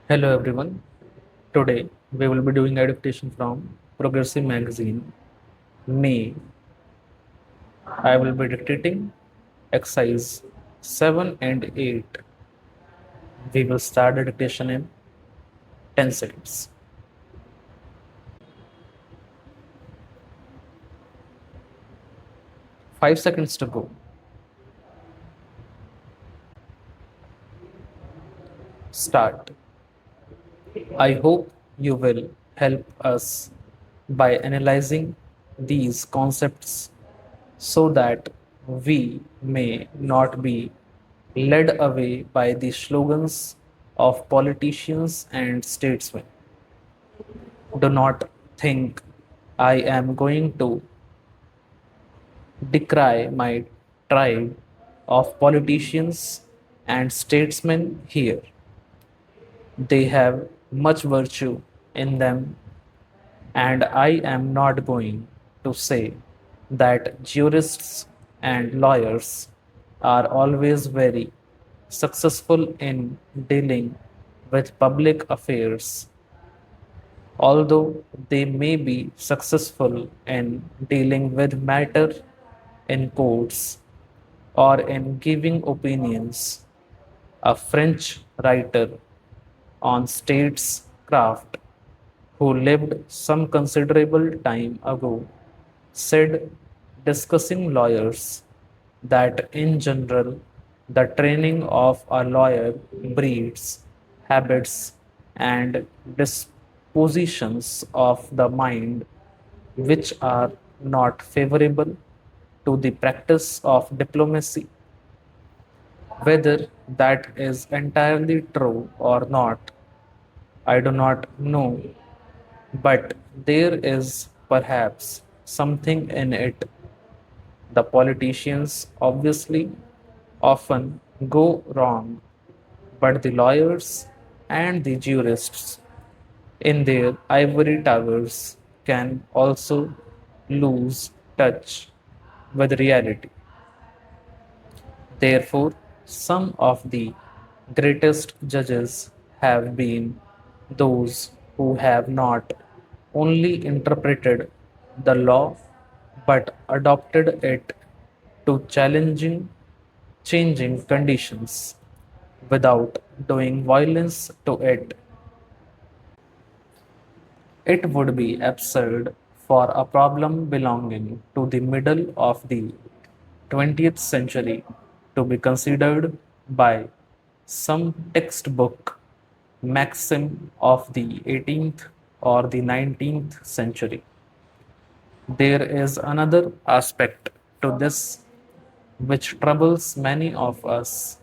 Hello everyone. Today we will be doing a dictation from Progressive Magazine. May I will be dictating exercise 7 and 8. We will start the dictation in 10 seconds. 5 seconds to go. Start. I hope you will help us by analyzing these concepts so that we may not be led away by the slogans of politicians and statesmen. Do not think I am going to decry my tribe of politicians and statesmen here. They have much virtue in them, and I am not going to say that jurists and lawyers are always very successful in dealing with public affairs, although they may be successful in dealing with matter in courts or in giving opinions. A French writer on statescraft who lived some considerable time ago said, discussing lawyers, that in general, the training of a lawyer breeds habits and dispositions of the mind which are not favorable to the practice of diplomacy. Whether that is entirely true or not, I do not know, but there is perhaps something in it. The politicians obviously often go wrong, but the lawyers and the jurists in their ivory towers can also lose touch with reality. Therefore, some of the greatest judges have been those who have not only interpreted the law but adopted it to changing conditions without doing violence to it. It would be absurd for a problem belonging to the middle of the 20th century to be considered by some textbook maxim of the 18th or the 19th century. There is another aspect to this which troubles many of us: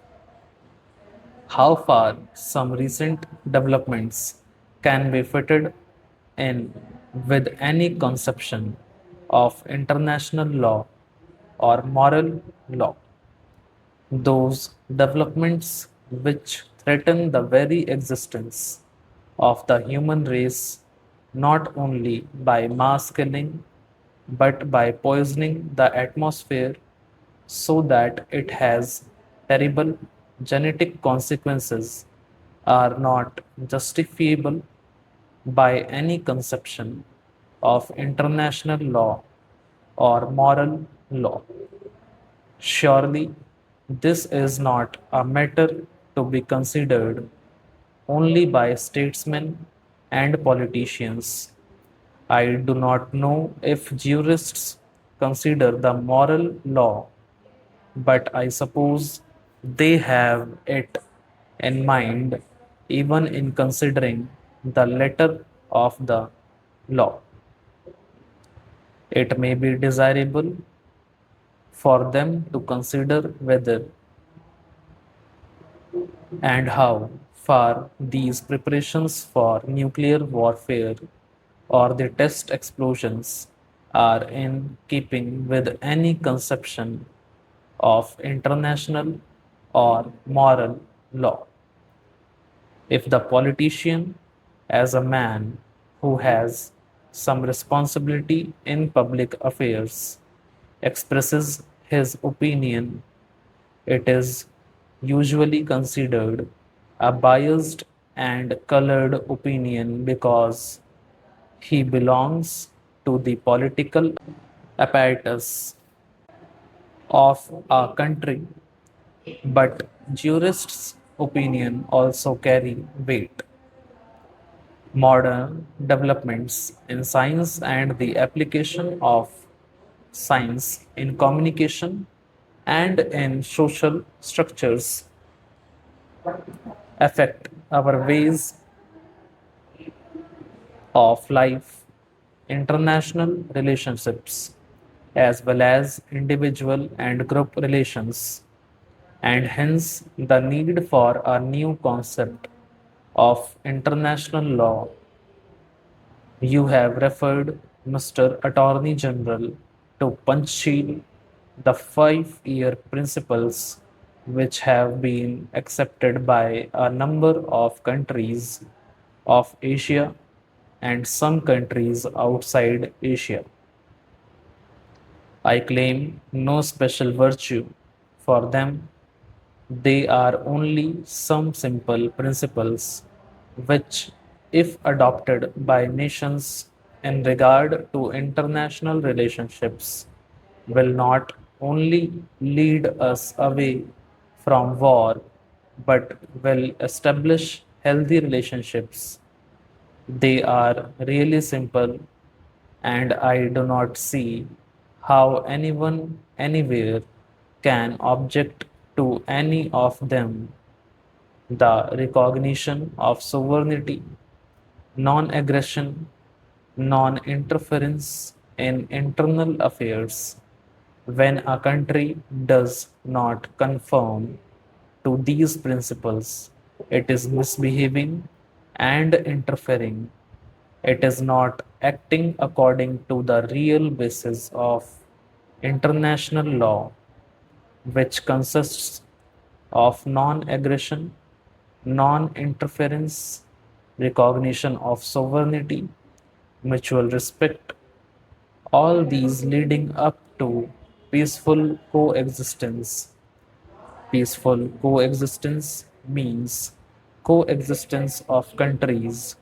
how far some recent developments can be fitted in with any conception of international law or moral law. Those developments which threaten the very existence of the human race not only by mass killing but by poisoning the atmosphere so that it has terrible genetic consequences are not justifiable by any conception of international law or moral law. Surely, this is not a matter to be considered only by statesmen and politicians. I do not know if jurists consider the moral law, but I suppose they have it in mind even in considering the letter of the law. It may be desirable for them to consider whether and how far these preparations for nuclear warfare or the test explosions are in keeping with any conception of international or moral law. If the politician, as a man who has some responsibility in public affairs, expresses his opinion, it is usually considered a biased and colored opinion because he belongs to the political apparatus of a country, but jurists' opinion also carry weight. Modern developments in science and the application of science in communication and in social structures affect our ways of life, international relationships, as well as individual and group relations, and hence the need for a new concept of international law. You have referred, Mr. Attorney General, to Panchsheel, the 5-year principles which have been accepted by a number of countries of Asia and some countries outside Asia. I claim no special virtue for them. They are only some simple principles which, if adopted by nations in regard to international relationships, will not only lead us away from war but will establish healthy relationships. They are really simple, and I do not see how anyone anywhere can object to any of them. The recognition of sovereignty, non aggression, non interference in internal affairs. When a country does not conform to these principles, it is misbehaving and interfering. It is not acting according to the real basis of international law, which consists of non aggression, non interference, recognition of sovereignty, mutual respect, all these leading up to peaceful coexistence. Peaceful coexistence means coexistence of countries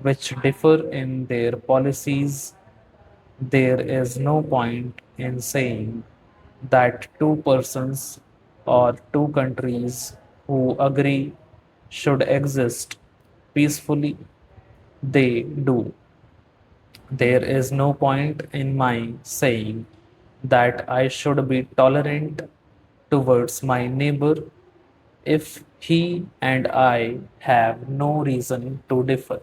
which differ in their policies. There is no point in saying that two persons or two countries who agree should exist peacefully. They do. There is no point in my saying that I should be tolerant towards my neighbor if he and I have no reason to differ.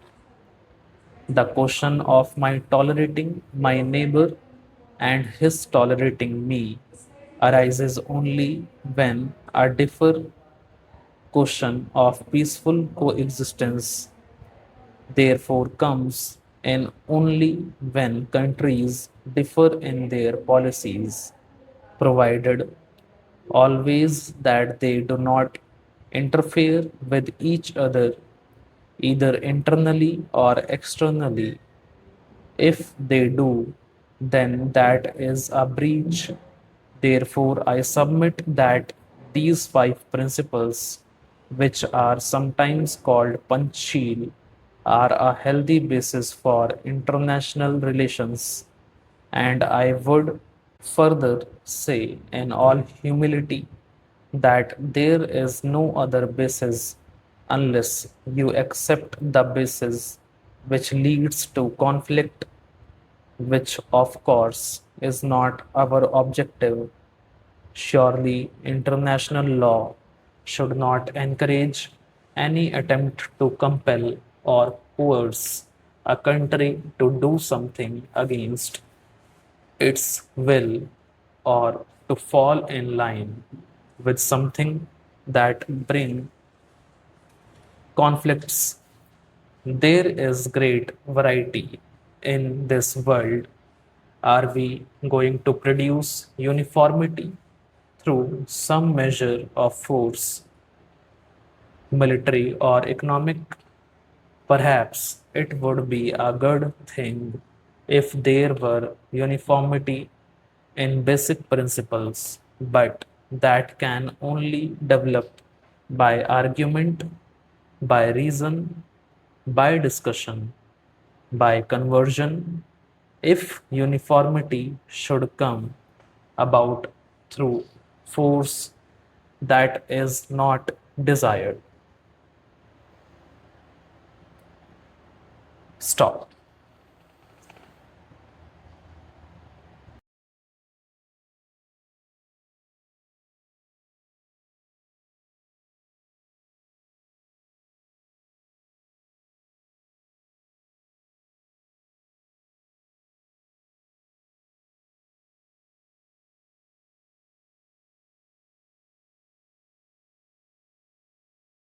The question of my tolerating my neighbor and his tolerating me arises only when a differ question of peaceful coexistence therefore comes in only when countries differ in their policies, provided always that they do not interfere with each other either internally or externally. If they do, then that is a breach. Therefore, I submit that these 5 principles, which are sometimes called Panchsheel, are a healthy basis for international relations. And I would further say, in all humility, that there is no other basis unless you accept the basis which leads to conflict, which of course is not our objective. Surely, international law should not encourage any attempt to compel or coerce a country to do something against its will or to fall in line with something that bring conflicts. There is great variety in this world. Are we going to produce uniformity through some measure of force, military or economic? Perhaps it would be a good thing if there were uniformity in basic principles, but that can only develop by argument, by reason, by discussion, by conversion, if uniformity should come about through force that is not desired. Stop.